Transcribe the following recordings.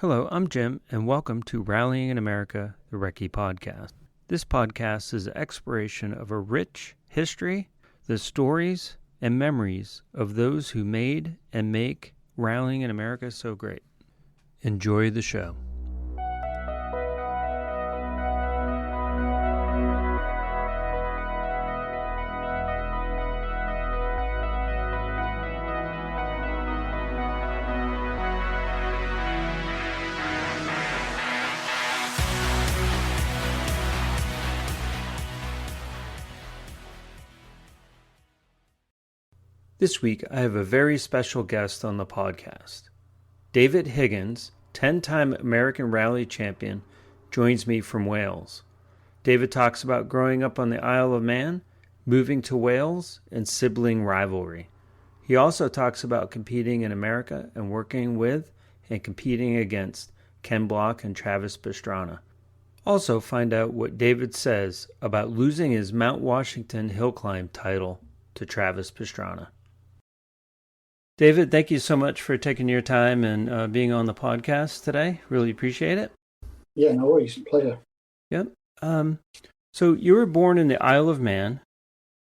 Hello, I'm Jim, and welcome to Rallying in America, the Recce podcast. This podcast is an exploration of a rich history, the stories and memories of those who made and make Rallying in America so great. Enjoy the show. This week, I have a very special guest on the podcast. David Higgins, 10-time American Rally Champion, joins me from Wales. David talks about growing up on the Isle of Man, moving to Wales, and sibling rivalry. He also talks about competing in America and working with and competing against Ken Block and Travis Pastrana. Also find out what David says about losing his Mount Washington Hillclimb title to Travis Pastrana. David, thank you so much for taking your time and being on the podcast today. Really appreciate it. Yeah, no worries. Pleasure. Yep. So you were born in the Isle of Man.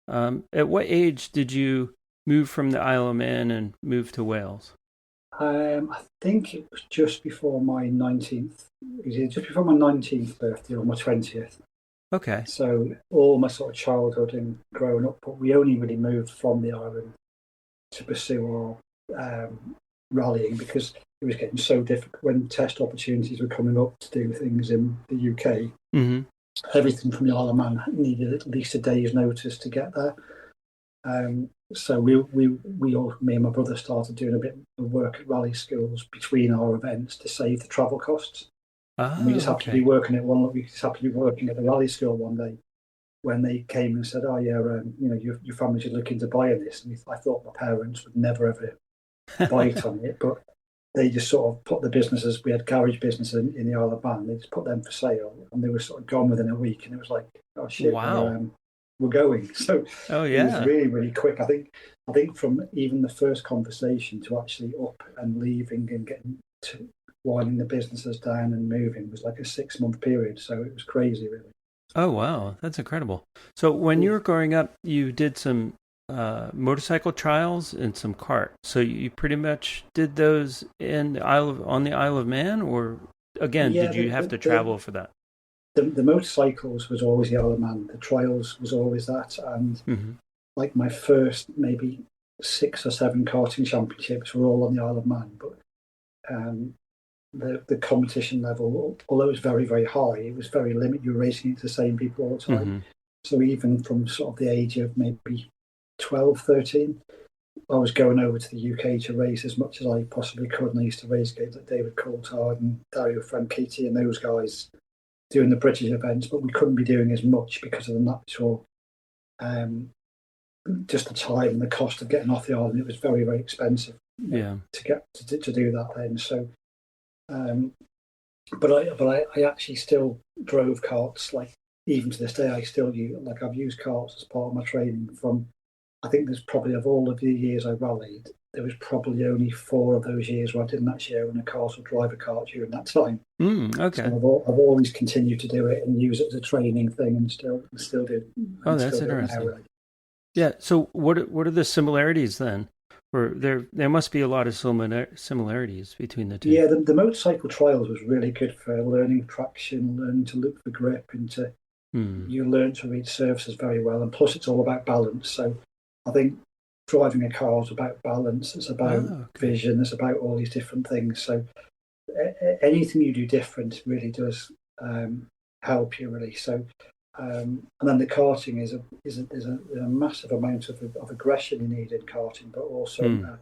At what age did you move from the Isle of Man and move to Wales? I think it was just before my 19th. Just before my 19th birthday or my 20th. Okay. So all my sort of childhood and growing up, but we only really moved from the island to pursue our rallying because it was getting so difficult when test opportunities were coming up to do things in the UK. Mm-hmm. Everything from the Isle of Man needed at least a day's notice to get there. So we all, me and my brother, started doing a bit of work at rally schools between our events to save the travel costs. And we just happened to be working at the rally school one day when they came and said, "Oh yeah, your family should look into buying this." And I thought my parents would never ever bite on it, but they just sort of put the businesses. We had garage business in the Isle of Man. They just put them for sale, and they were sort of gone within a week. And it was like, "Oh shit, wow, we're going." So it was really, really quick. I think from even the first conversation to actually up and leaving and getting to winding the businesses down and moving was like a 6-month period. So it was crazy, really. Oh, wow. That's incredible. So when you were growing up, you did some motorcycle trials and some karts. So you pretty much did those on the Isle of Man, or again, did you have to travel for that? The motorcycles was always the Isle of Man. The trials was always that. And like my first maybe 6 or 7 karting championships were all on the Isle of Man. But the competition level, although it was very, very high, it was very limited. You were racing against the same people all the time. Mm-hmm. So even from sort of the age of maybe 12, 13, I was going over to the UK to race as much as I possibly could. And I used to race against like David Coulthard and Dario Franchitti and those guys doing the British events, but we couldn't be doing as much because of the natural, just the time and the cost of getting off the island. It was very, very expensive to get to do that then. So, but I actually still drove karts. Like even to this day, I've used karts as part of my training. From I think there's probably, of all of the years I rallied, there was probably only 4 of those years where I didn't actually own a kart or drive a kart during that time. Okay. So I've always continued to do it and use it as a training thing, and still do. Oh, that's interesting. Now, really. Yeah. So what are the similarities then? Or there must be a lot of similarities between the two. Yeah, the motorcycle trials was really good for learning traction, learning to look for grip, and you learn to read surfaces very well. And plus, it's all about balance. So I think driving a car is about balance. It's about vision. It's about all these different things. So anything you do different really does help you, really. So. And then the karting is a massive amount of aggression you need in karting, but also an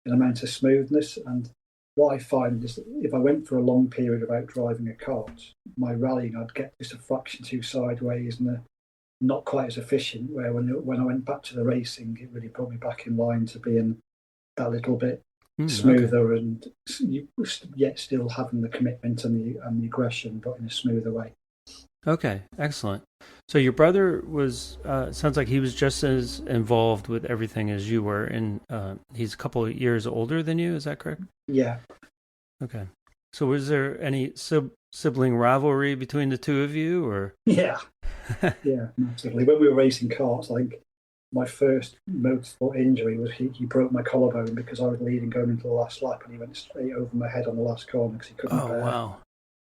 amount of smoothness. And what I find is that if I went for a long period without driving a kart, my rallying, I'd get just a fraction too sideways and not quite as efficient. Where when I went back to the racing, it really brought me back in line to being that little bit smoother and yet still having the commitment and the aggression, but in a smoother way. Okay, excellent. So your brother was, sounds like he was just as involved with everything as you were, and he's a couple of years older than you, is that correct? Yeah. Okay. So was there any sibling rivalry between the two of you, or? Yeah, yeah, massively. When we were racing karts, I think my first motorsport injury was he broke my collarbone because I was leading going into the last lap, and he went straight over my head on the last corner because he couldn't Oh, bear wow.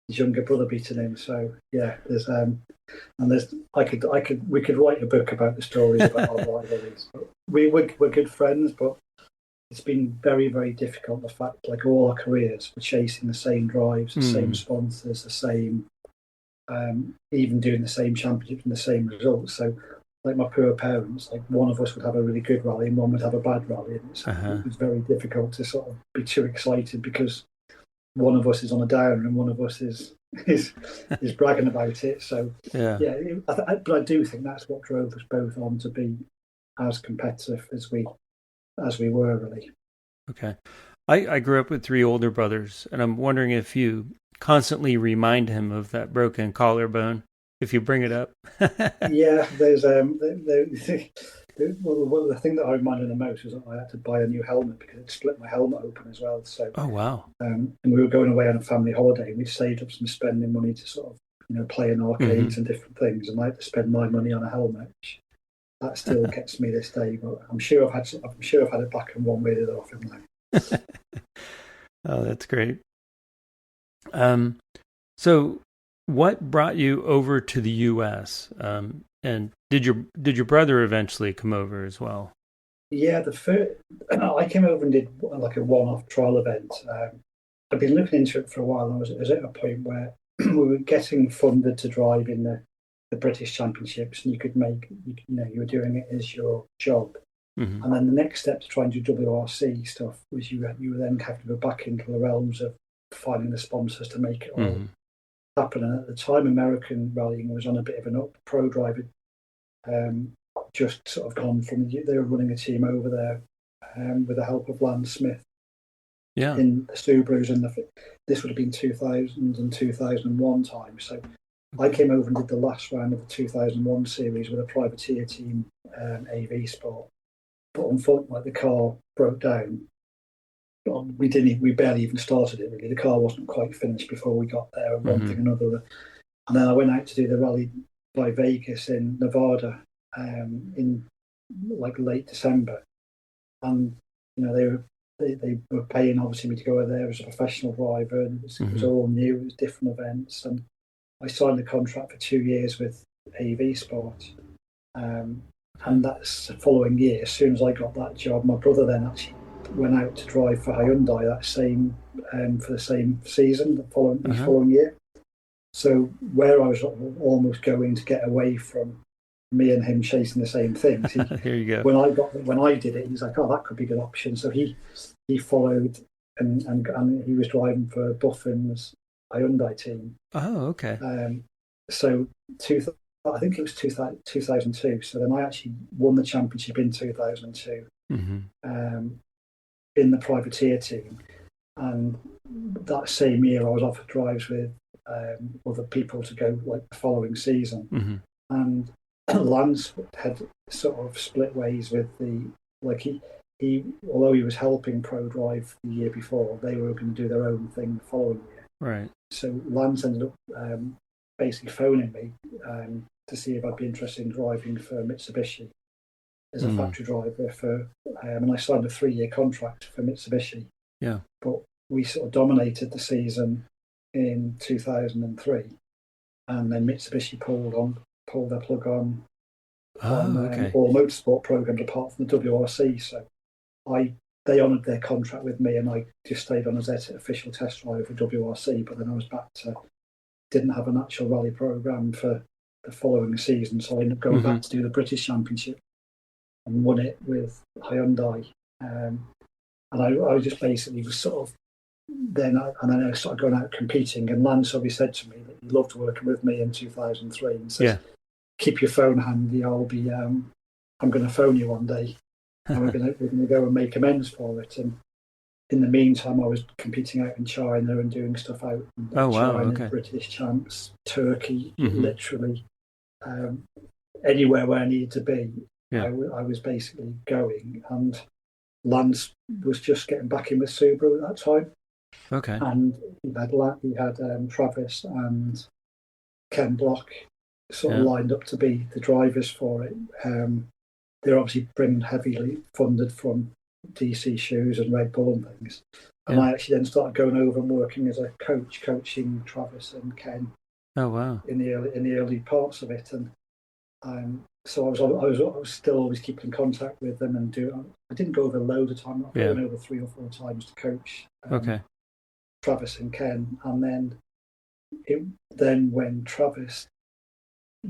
his younger brother beating him. So yeah, we could write a book about the stories about our rivalries. We're good friends, but it's been very, very difficult. The fact, like all our careers, we're chasing the same drives, the same sponsors, the same, even doing the same championships and the same results. So, like my poor parents, like one of us would have a really good rally and one would have a bad rally, and it was very difficult to sort of be too excited because one of us is on a down and one of us is bragging about it. So yeah, but I do think that's what drove us both on to be as competitive as we were, really. Okay. I grew up with 3 older brothers, and I'm wondering if you constantly remind him of that broken collarbone, if you bring it up. Yeah, there's well, the thing that I reminded the most was that I had to buy a new helmet because it split my helmet open as well. So, oh wow! And we were going away on a family holiday, and we saved up some spending money to sort of play in arcades and different things, and I had to spend my money on a helmet. That still gets me this day, but I'm sure I've had it back in one way or the other off him now. Oh, that's great. So what brought you over to the U.S.? And did your brother eventually come over as well? Yeah, I came over and did like a one-off trial event. I've been looking into it for a while, and I was at a point where we were getting funded to drive in the British Championships, and you were doing it as your job. And then the next step to try and do WRC stuff was you were then have to go back into the realms of finding the sponsors to make it all happen. And at the time, American rallying was on a bit of an up. Pro Driver just sort of gone from they were running a team over there with the help of Lance Smith. Yeah. In the Subarus, and this would have been 2000 and 2001 time. So I came over and did the last round of the 2001 series with a privateer team, AV Sport. But unfortunately, the car broke down. We barely even started it, really. The car wasn't quite finished before we got there, and one thing and another. And then I went out to do the rally by Vegas in Nevada in like late December. And, they were paying, obviously, me to go there as a professional driver, and it was all new, it was different events. And I signed a contract for 2 years with AV Sport. And that's the following year. As soon as I got that job, my brother then actually went out to drive for Hyundai for the same season, the following year. So where I was almost going to get away from me and him chasing the same things, Here you go. When I did it, he was like, "Oh, that could be a good option." So he followed and he was driving for Buffin's Hyundai team. Oh, okay. So I think it was 2002. So then I actually won the championship in 2002 in the privateer team. And that same year, I was offered drives with other people to go like the following season. And Lance had sort of split ways with he although he was helping Pro Drive the year before, they were going to do their own thing the following year. Right. So Lance ended up basically phoning me to see if I'd be interested in driving for Mitsubishi as a factory driver and I signed a 3-year contract for Mitsubishi. Yeah. But we sort of dominated the season in 2003, and then Mitsubishi pulled their plug on all motorsport programs apart from the WRC. So they honoured their contract with me, and I just stayed on as their official test driver for WRC. But then I was didn't have an actual rally program for the following season, so I ended up going back to do the British Championship and won it with Hyundai. And I just basically was sort of then I started going out competing, and Lance always said to me that he loved working with me in 2003 and says, "Keep your phone handy. I'm going to phone you one day, and we're going to go and make amends for it." And in the meantime, I was competing out in China and doing stuff out in China, British champs, Turkey, literally anywhere where I needed to be. I was basically going, and Lance was just getting back in with Subaru at that time. Okay. And he had Travis and Ken Block sort of Yeah. lined up to be the drivers for it. They're obviously bringing heavily funded from DC Shoes and Red Bull and things. And Yeah. I actually then started going over and working as a coach, coaching Travis and Ken Oh, wow. in the early parts of it. And so I was still always keeping in contact with them and I didn't go over loads of time. I went over 3 or 4 times to coach Okay. Travis and Ken. And then when Travis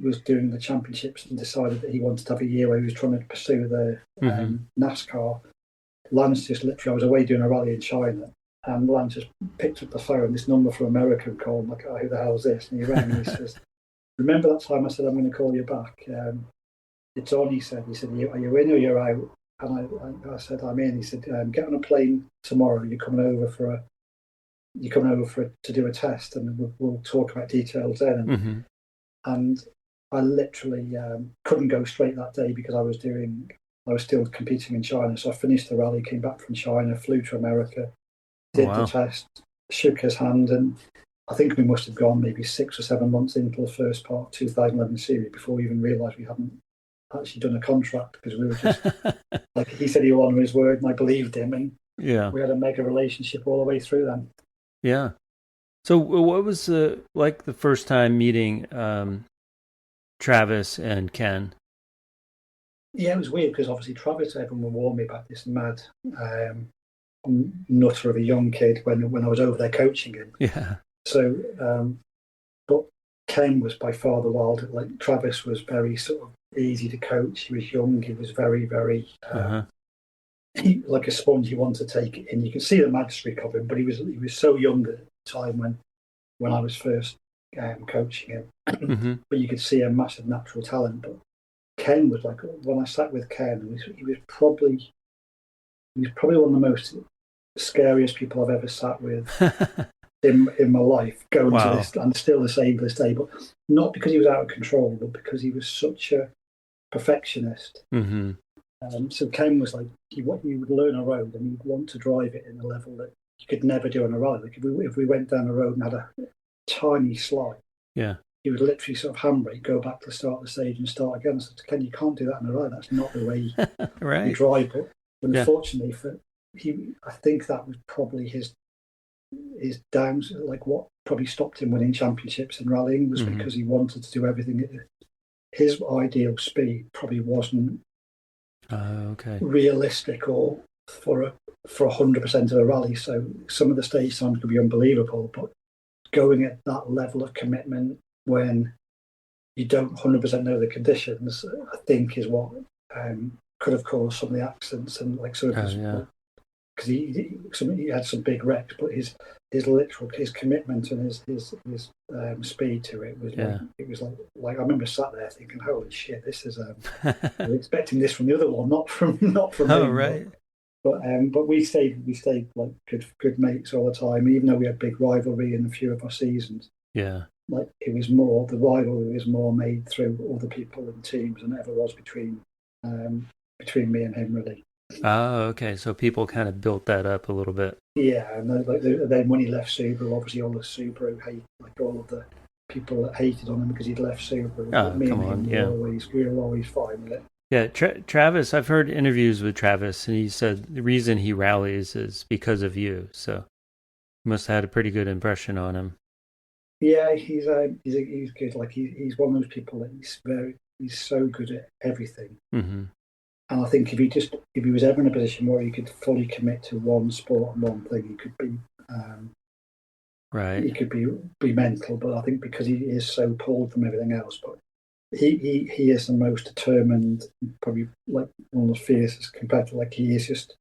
was doing the championships and decided that he wanted to have a year where he was trying to pursue the NASCAR, Lance just literally, I was away doing a rally in China, and Lance just picked up the phone, this number from America, and called, like, oh, who the hell is this? And he rang and he says, remember that time I said I'm going to call you back? It's on, he said. Are you in or you're out? And I said, I'm in. He said, get on a plane tomorrow. You're coming over to do a test, and we'll talk about details then. And I literally couldn't go straight that day because I was still competing in China. So I finished the rally, came back from China, flew to America, did the test, shook his hand, and I think we must have gone maybe 6 or 7 months into the first part of 2011 series before we even realised we hadn't actually done a contract, because we were just like, he said he would honour his word, and I believed him, and we had a mega relationship all the way through then. Yeah. So what was like the first time meeting Travis and Ken? Yeah, it was weird because obviously Travis, everyone would warn me about this mad nutter of a young kid when I was over there coaching him. Yeah. So, but Ken was by far the wilder. Like, Travis was very sort of easy to coach. He was young. He was very, very like a sponge. You want to take it in. You can see the mad streak of him, but he was so young at the time when I was first coaching him. But you could see a massive natural talent. But Ken was like, when I sat with Ken, he was probably one of the most scariest people I've ever sat with in my life, going to this, and still the same to this day. But not because he was out of control, but because he was such a perfectionist. So Ken was like, you would learn a road and you'd want to drive it in a level that you could never do on a rally. Like if we went down a road and had a tiny slide, he would literally sort of handbrake, go back to the start of the stage and start again. So Ken, you can't do that in a rally. That's not the way you drive. But unfortunately I think that was probably his downs. Like, what probably stopped him winning championships in rallying was because he wanted to do everything. His ideal speed probably wasn't realistic or for 100% of a rally. So some of the stage times could be unbelievable, but going at that level of commitment when you don't 100% know the conditions, I think is what could have caused some of the accidents. And like, so because he had some big wrecks, but his commitment and his speed to it was like I remember sat there thinking, holy shit, this is I was expecting this from the other one, not from oh, him. Right. But we stayed like good mates all the time, even though we had big rivalry in a few of our seasons. Yeah. Like, the rivalry was more made through other people and teams than it ever was between me and him, really. Oh, okay. So people kind of built that up a little bit. Yeah, and then when he left Subaru, obviously all the Subaru all of the people that hated on him because he'd left Subaru. Oh, me come and him, on, we were always fine with it. Yeah, Travis, I've heard interviews with Travis, and he said the reason he rallies is because of you. So you must have had a pretty good impression on him. Yeah, he's good. Like, he's one of those people that he's so good at everything. And I think if he was ever in a position where he could fully commit to one sport and one thing, he could be He could be mental, but I think because he is so pulled from everything else, but he is the most determined, probably like one of the fiercest competitor. Like, he is just,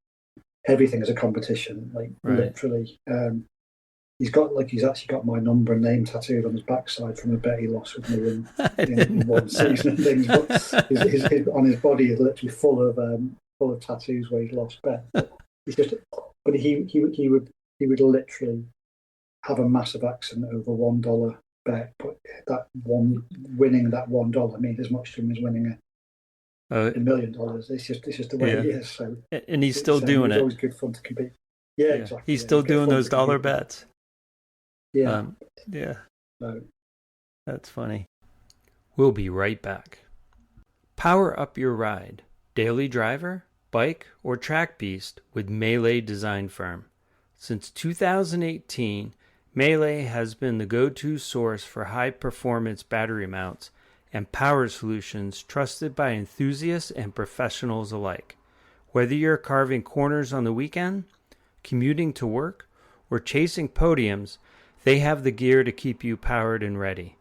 everything is a competition. Like, literally. He's actually got my number and name tattooed on his backside from a bet he lost with me in one season and things. But on his body is literally full of tattoos where he's lost bets. But he would literally have a massive accent over $1 bet, but winning that $1 means as much to him as winning $1 million. It's just the way he is. So, and he's still doing it. It's always good fun to compete. Yeah, Yeah. exactly. He's Yeah. still You get doing fun those because dollar bets. yeah. Yeah, So, that's funny. We'll be right back. Power up your ride. Daily driver, bike, or track beast with Melee Design Firm. Since 2018, Melee has been the go-to source for high-performance battery mounts and power solutions trusted by enthusiasts and professionals alike. Whether you're carving corners on the weekend, commuting to work, or chasing podiums, they have the gear to keep you powered and ready.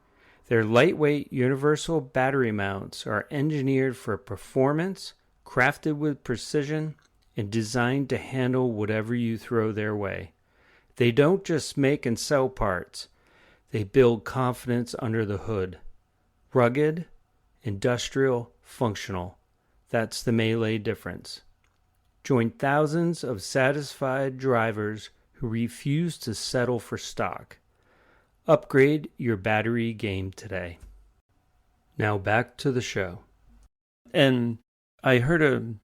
Their lightweight universal battery mounts are engineered for performance, crafted with precision, and designed to handle whatever you throw their way. They don't just make and sell parts, they build confidence under the hood. Rugged, industrial, functional. That's the Melee difference. Join thousands of satisfied drivers who refuse to settle for stock. Upgrade your battery game today. Now back to the show. And I heard an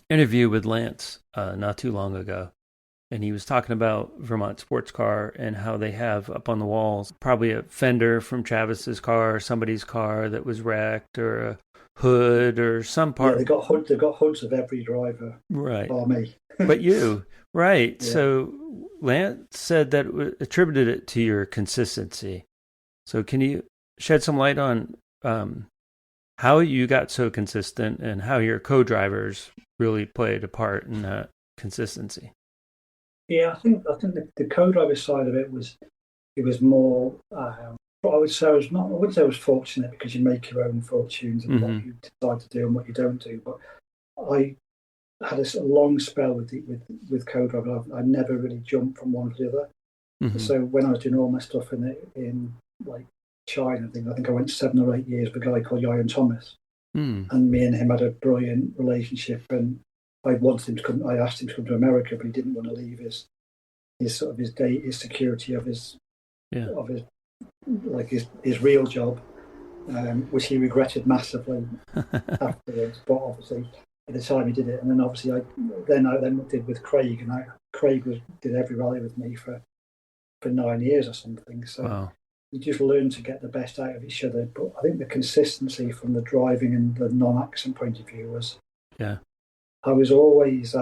interview with Lance not too long ago, and he was talking about Vermont Sports Car and how they have up on the walls probably a fender from Travis's car, somebody's car that was wrecked, or a hood or some part. Yeah, they've got hoods of every driver. Right. Bar me. But you, right. Yeah. So Lance said that attributed it to your consistency. So can you shed some light on how you got so consistent and how your co-drivers really played a part in that consistency? Yeah, I think the co-driver side of it was more. But I would say I was fortunate because you make your own fortunes and what you decide to do and what you don't do. But I had a sort of long spell with co-driver. I never really jumped from one to the other. Mm-hmm. So when I was doing all my stuff in like China, I think I went 7 or 8 years with a guy called Ian Thomas, and me and him had a brilliant relationship. And I wanted him to come. I asked him to come to America, but he didn't want to leave his security of his real job, which he regretted massively afterwards. But obviously, at the time he did it, and then obviously I did with Craig, and Craig did every rally with me for 9 years or something. So wow. You just learn to get the best out of each other. But I think the consistency from the driving and the non-accent point of view was, I was always,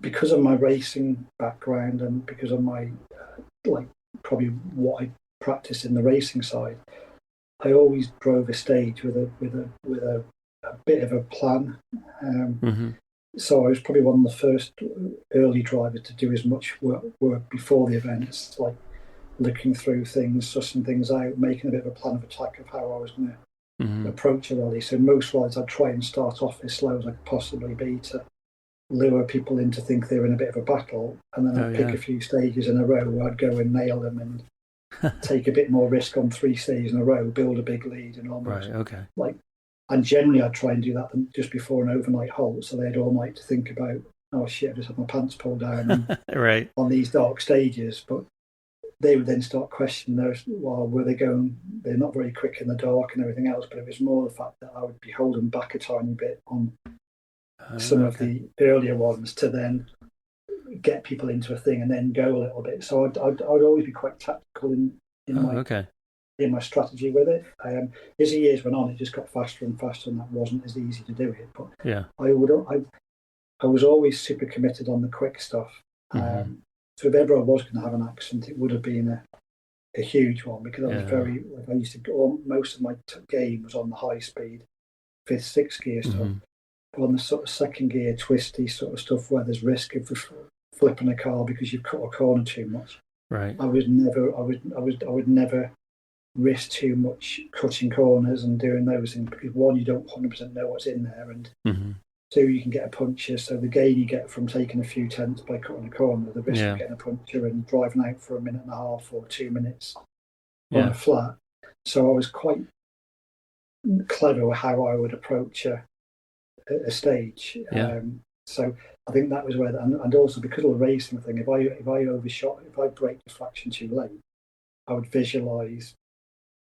because of my racing background and because of my probably what I practiced in the racing side, I always drove a stage with a bit of a plan. So I was probably one of the first early drivers to do as much work before the events, like looking through things, sussing things out, making a bit of a plan of attack of how I was going to approach a rally. So most rides I'd try and start off as slow as I could possibly be to lure people in to think they were in a bit of a battle, and then I'd pick a few stages in a row where I'd go and nail them and take a bit more risk on 3 stages in a row, build a big lead, and almost and generally I'd try and do that just before an overnight halt, so they had all night to think about, oh shit, I just had my pants pulled down right on these dark stages. But they would then start questioning those, well, were they going, they're not very quick in the dark and everything else, but it was more the fact that I would be holding back a tiny bit on some of the earlier ones to then get people into a thing and then go a little bit. So I'd always be quite tactical in my strategy with it. As the years went on, it just got faster and faster, and that wasn't as easy to do it. But I was always super committed on the quick stuff. So if ever I was going to have an accident, it would have been a huge one, because I was I used to go, most of my game was on the high speed 5th, 6th gear stuff. But on the sort of 2nd gear twisty sort of stuff where there's risk of flipping a car because you've cut a corner too much. Right. I would never risk too much cutting corners and doing those things, because one, you don't 100% know what's in there, and two, you can get a puncture. So the gain you get from taking a few tenths by cutting a corner, the risk of getting a puncture and driving out for 1.5 minutes or 2 minutes on a flat. So I was quite clever with how I would approach a stage. So I think that was where, and also because of the racing thing, if I overshot, if I brake the fraction too late, I would visualise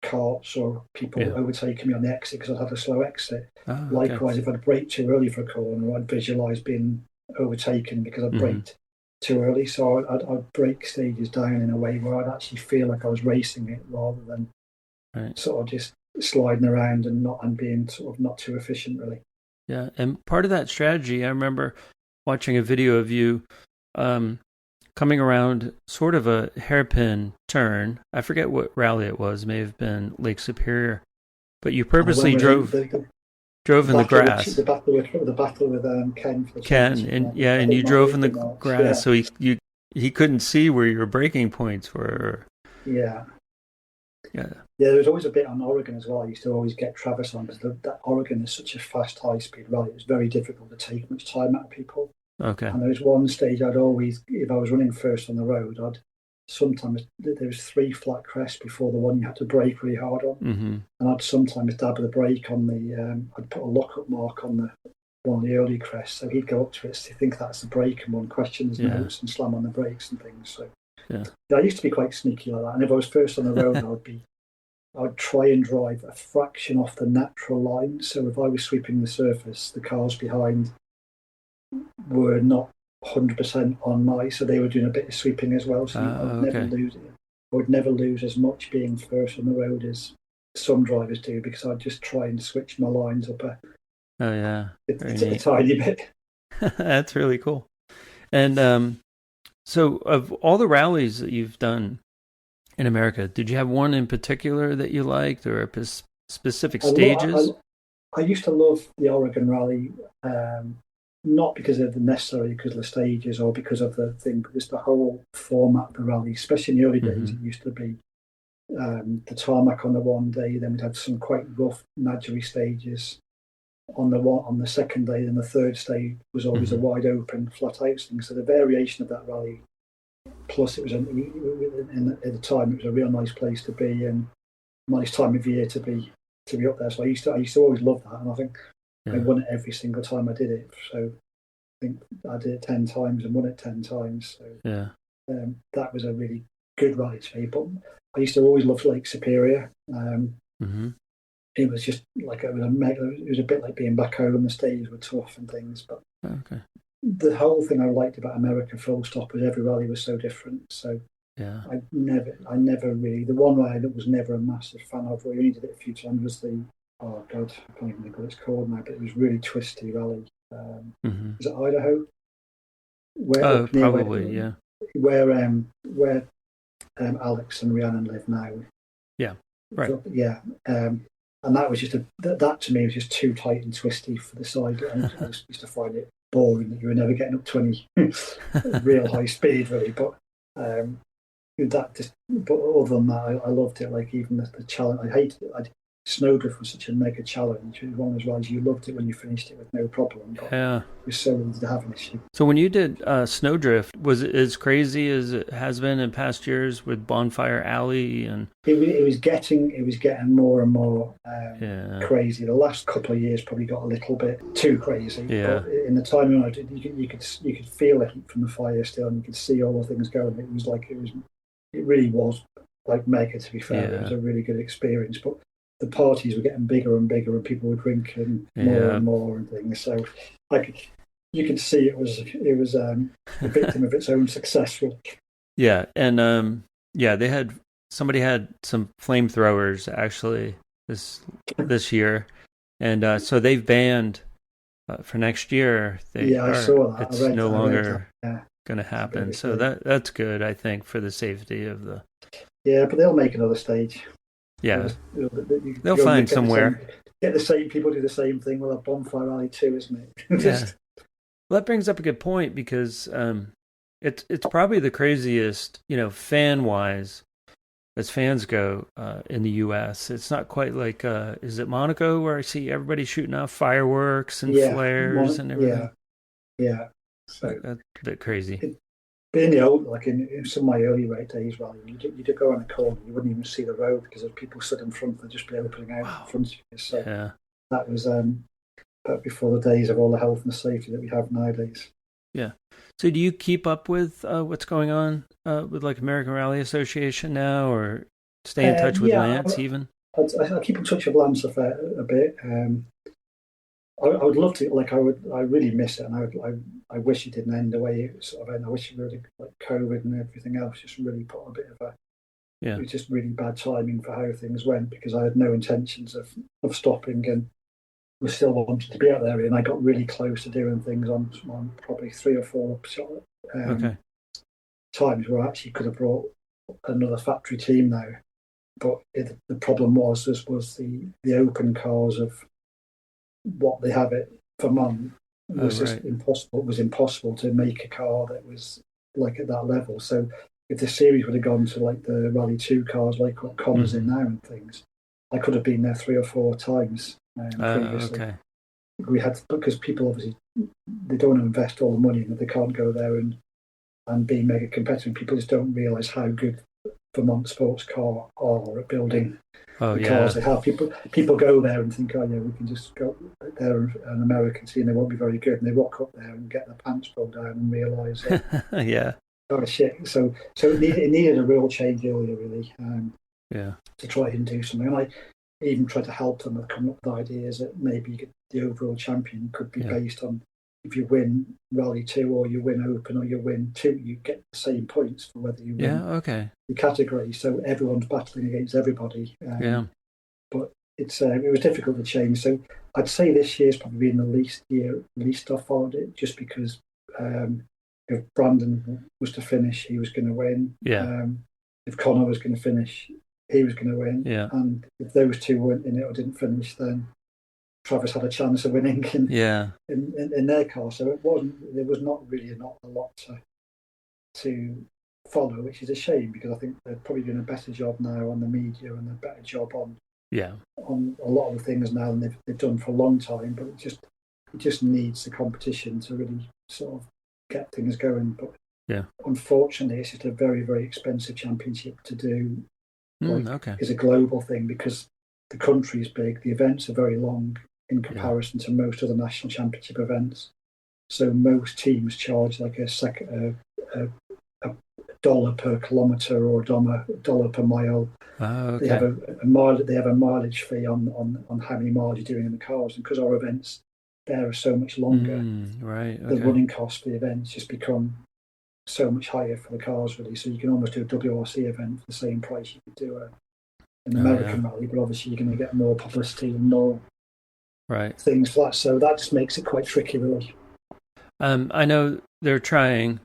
carts or people overtaking me on the exit because I'd had a slow exit. Likewise, if I'd brake too early for a corner, I'd visualise being overtaken because I braked too early. So I'd break stages down in a way where I'd actually feel like I was racing it rather than sort of just sliding around and being sort of not too efficient, really. Yeah, and part of that strategy, I remember watching a video of you coming around sort of a hairpin turn. I forget what rally it was. It may have been Lake Superior, but you purposely drove in the grass. The battle with Ken. And you drove in the grass, so he couldn't see where your braking points were. Yeah. There was always a bit on Oregon as well. I used to always get Travis on because that Oregon is such a fast, high-speed rally. It was very difficult to take much time out of people. Okay. And there was one stage I'd always, if I was running first on the road, there was 3 flat crests before the one you had to brake really hard on, and I'd sometimes dab the brake on I'd put a lockup mark on one of the early crests, so he'd go up to it to think that's the brake and one question his notes and slam on the brakes and things. So I used to be quite sneaky like that, and if I was first on the road, I'd try and drive a fraction off the natural line. So if I was sweeping the surface, the cars behind were not 100% on my, so they were doing a bit of sweeping as well. So I would never lose it. I would never lose as much being first on the road as some drivers do, because I'd just try and switch my lines up a tiny bit. That's really cool. And so of all the rallies that you've done in America, did you have one in particular that you liked, or specific stages? I used to love the Oregon Rally, not because of the stages or because of the thing, but just the whole format of the rally, especially in the early days. It used to be the tarmac on the one day, then we'd have some quite rough Nadgery stages on the second day, then the third stage was always a wide open flat out thing. So the variation of that rally, plus it was at the time it was a real nice place to be and nice time of year to be up there. So I used to always love that, and I think I won it every single time I did it. So I think I did it 10 times and won it 10 times. So that was a really good rally to me. But I used to always love Lake Superior. It was just like it was a bit like being back home. The stages were tough and things, but the whole thing I liked about America, full stop, was every rally was so different. So I never really, the one rally that was never a massive fan of, we only did it a few times, was I can't even think what it's called now, but it was really twisty rally. Is it Idaho? Where Alex and Rhiannon live now. Yeah, right. So, and that was that to me was just too tight and twisty for the side. And I just used to find it boring that you were never getting up to any real high speed, really. But but other than that, I loved it. Like even the challenge, I hated it. Snowdrift was such a mega challenge. It was one as well as you loved it when you finished it with no problem. But it was so easy to have an issue. So when you did Snowdrift, was it as crazy as it has been in past years with Bonfire Alley? And it was getting more and more crazy. The last couple of years probably got a little bit too crazy. But in the time when I did, you could feel the heat from the fire still, and you could see all the things going. It really was like mega. To be fair, it was a really good experience. But the parties were getting bigger and bigger, and people were drinking more and more and things. So, you could see it was a victim of its own success. Yeah, and somebody had some flamethrowers actually this year, and so they've banned for next year. I saw that. It's no longer going to happen. So that's good, I think, for the safety of the. Yeah, but they'll make another stage. Yeah, they'll find somewhere. Get the same people do the same thing with a Bonfire Rally too, isn't it? Well, that brings up a good point, because it's probably the craziest, fan wise, as fans go in the U.S. It's not quite like is it Monaco, where I see everybody shooting off fireworks and flares and everything. Yeah. So that's a bit crazy. In the old, like in some of my early rate days, you'd go on a corner, you wouldn't even see the road because if people stood in front, they'd just be opening out in front of you. So that was before the days of all the health and safety that we have nowadays. Yeah. So do you keep up with what's going on with like American Rally Association now, or stay in touch with Lance even? I keep in touch with Lance a bit. I would love to, like, I really miss it, and I wish it didn't end the way it sort of ended. I wish it really, like, COVID and everything else just really put a bit of a, it Yeah. was just really bad timing for how things went, because I had no intentions of stopping, and was still wanted to be out there, and I got really close to doing things on probably three or four Okay. times where I actually could have brought another factory team now. But the problem was the open cars of what they have it for Vermont was just right. impossible. It was impossible to make a car that was like at that level. So if the series would have gone to like the Rally 2 cars, like what Connor's in now and things, I could have been there three or four times previously. Okay. We had, because people obviously they don't want to invest all the money and they can't go there and be mega competitive. People just don't realise how good Vermont sports car are at building the cars they have. People go there and think, oh yeah, we can just go there an American team, they won't be very good, and they rock up there and get their pants pulled down and realise that Yeah. oh shit. So it needed a real change earlier, really, Yeah. to try and do something. And I even tried to help them with coming up with ideas that maybe the overall champion could be based on, if you win Rally 2 or you win Open or you win 2, you get the same points for whether you win the category. So everyone's battling against everybody. But it was difficult to change. So I'd say this year's probably been the least I followed it, just because if Brandon was to finish, he was going to win. If Connor was going to finish, he was going to win. And if those two weren't in it or didn't finish, then Travis had a chance of winning in their car. So there was not really not a lot to follow, which is a shame, because I think they're probably doing a better job now on the media and a better job on a lot of the things now than they've done for a long time. But it just needs the competition to really sort of get things going. But unfortunately, it's just a very, very expensive championship to do. It's a global thing, because the country is big, the events are very long in comparison to most other national championship events. So most teams charge like a dollar per kilometre or a dollar per mile. They have a mileage fee on how many miles you're doing in the cars, and because our events there are so much longer, the running cost for the events just become so much higher for the cars, really. So you can almost do a WRC event for the same price you could do an American rally, but obviously you're going to get more publicity and more things for that. So that just makes it quite tricky, really. I know they're trying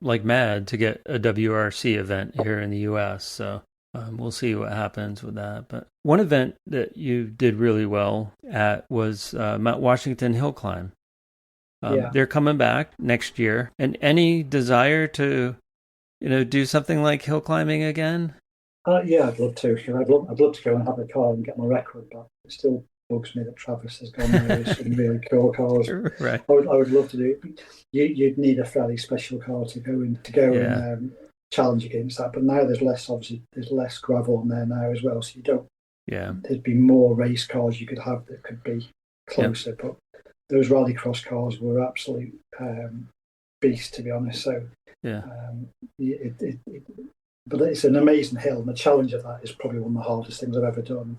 like mad to get a WRC event here in the U.S., so we'll see what happens with that. But one event that you did really well at was Mount Washington Hillclimb. They're coming back next year. And any desire to, do something like hill climbing again? Yeah, I'd love to. I'd love to go and have a car and get my record back. It still bugs me that Travis has gone there with some really cool cars. Right. I would love to do it. You'd need a fairly special car to go and challenge against that. But now there's less gravel on there now as well. So you don't. There'd be more race cars you could have that could be closer. But those rallycross cars were absolute beasts, to be honest. So but it's an amazing hill, and the challenge of that is probably one of the hardest things I've ever done.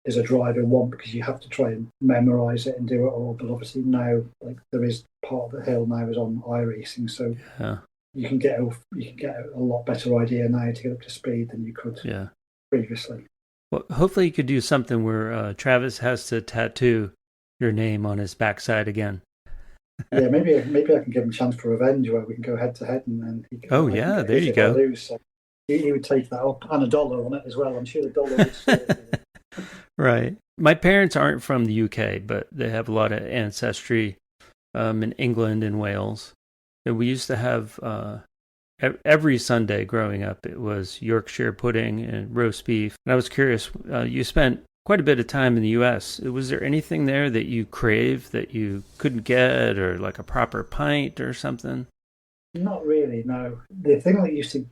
As a driver, because you have to try and memorise it and do it all. But obviously now, like, there is part of the hill now is on iRacing, so you can get a lot better idea now to get up to speed than you could previously. Well, hopefully you could do something where Travis has to tattoo your name on his backside again. Maybe I can give him a chance for revenge, where we can go head to head, and then there you go. Lose, so he would take that up, and $1 on it as well. I'm sure the dollar would still. Right. My parents aren't from the UK, but they have a lot of ancestry in England and Wales. And we used to have every Sunday growing up, it was Yorkshire pudding and roast beef. And I was curious, you spent quite a bit of time in the US. Was there anything there that you craved that you couldn't get, or like a proper pint or something? Not really, no. The thing that used to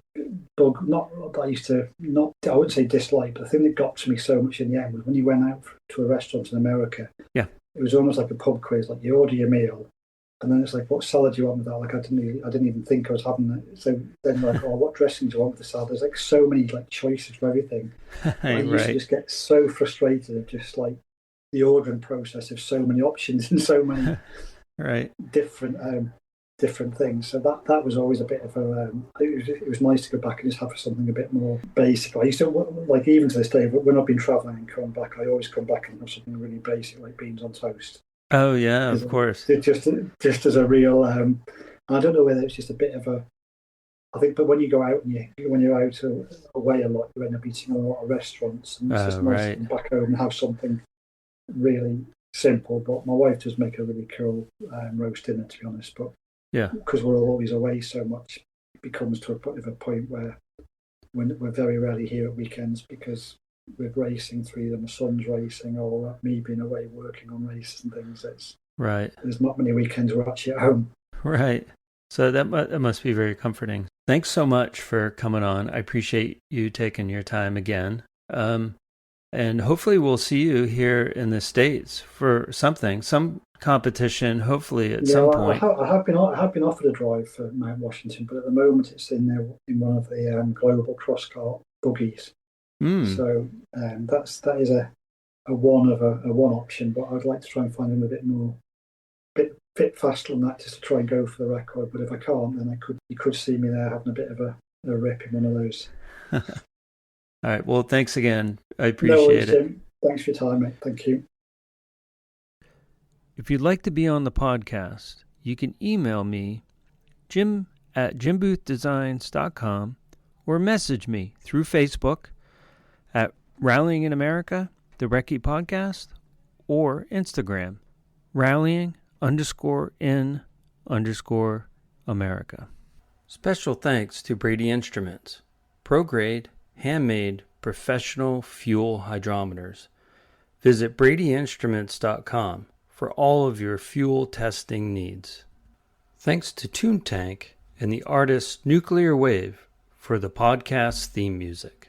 I wouldn't say dislike, but the thing that got to me so much in the end was when you went out to a restaurant in America. It was almost like a pub quiz. Like, you order your meal, and then it's like, what salad do you want with that? Like, I didn't even think I was having it. So then, like, what dressing do you want with the salad? There's like so many like choices for everything. I used to just get so frustrated of just like the ordering process of so many options and so many right different things. So that was always a bit of a. It was nice to go back and just have something a bit more basic. I used to like, even to this day, when I've been traveling and come back, I always come back and have something really basic like beans on toast. Oh yeah, of course. Just as a real. I don't know whether it's just a bit of a. I think, but when you go out and when you're out away a lot, you end up eating a lot of restaurants, and it's just nice to come back home and have something really simple. But my wife does make a really cool roast dinner, to be honest. But yeah, because we're always away so much, it becomes to a point where we're very rarely here at weekends because we're racing through them. My son's racing, or me being away working on races and things. There's not many weekends we're actually at home. Right. So that must be very comforting. Thanks so much for coming on. I appreciate you taking your time again. And hopefully we'll see you here in the States for some competition, hopefully at some point. I have been offered a drive for Mount Washington, but at the moment it's in one of the global cross-kart buggies. So that is a one option, but I'd like to try and find them a bit more bit faster than that, just to try and go for the record. But if I can't, then you could see me there having a bit of a rip in one of those. All right. Well, thanks again. I appreciate it. Jim. Thanks for your time, mate. Thank you. If you'd like to be on the podcast, you can email me, jim@jimboothdesigns.com, or message me through Facebook at Rallying in America, the Recce Podcast, or Instagram, rallying_in_America. Special thanks to Brady Instruments, pro-grade, handmade, professional fuel hydrometers. Visit bradyinstruments.com for all of your fuel testing needs. Thanks to Toontank and the artist Nuclear Wave for the podcast theme music.